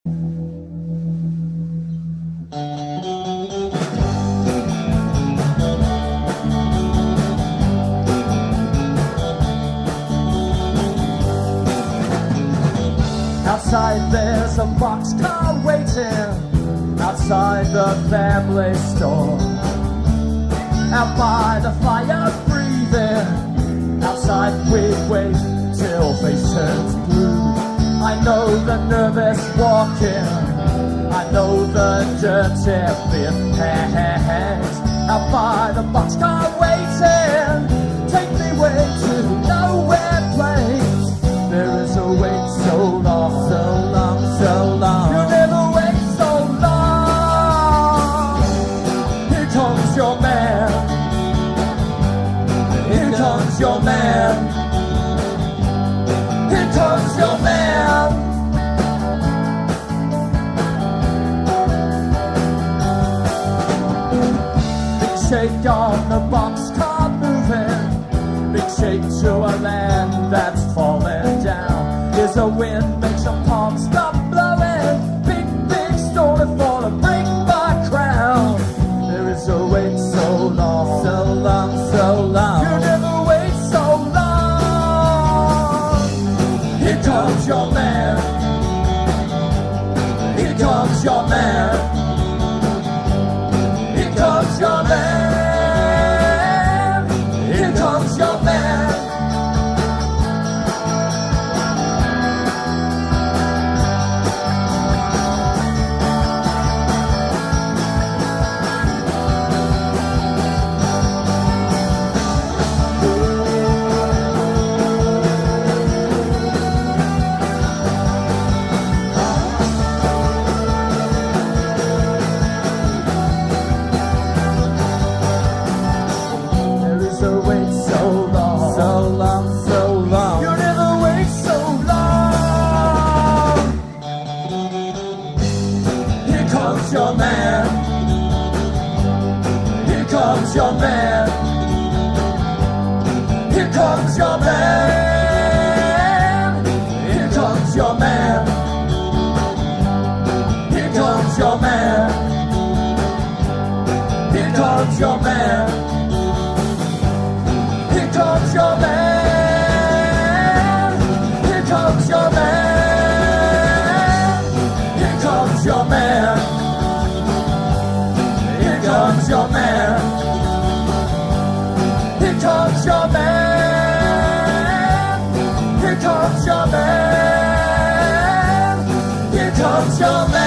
Outside there's a boxcar waiting, outside the family store. Out by the fire breathing, outside we wait till face turns blue. I know the nervous walking, I know the dirty thin hands. Out by the boxcar waiting, take me way to nowhere place. There is a wait so long, so long, so long. You never wait so long. Here comes your man. Here comes your man. Here comes your man. Big shake on the boxcar moving, big shake to a land that's falling down. Here's a wind makes your palms stop blowing. Big, big story for to break my crown. There is a wait so long, so long, so long. You never wait so long. Here comes your man. Here comes your man. Here comes your man. Here comes your man. Your man. Here comes your man. Here comes your man. Here comes your man. Here comes your man. Here comes your man. Here comes your man. Here comes your man. Here comes your man. Here comes your man. Here comes your man. Here comes your man. Here comes your man.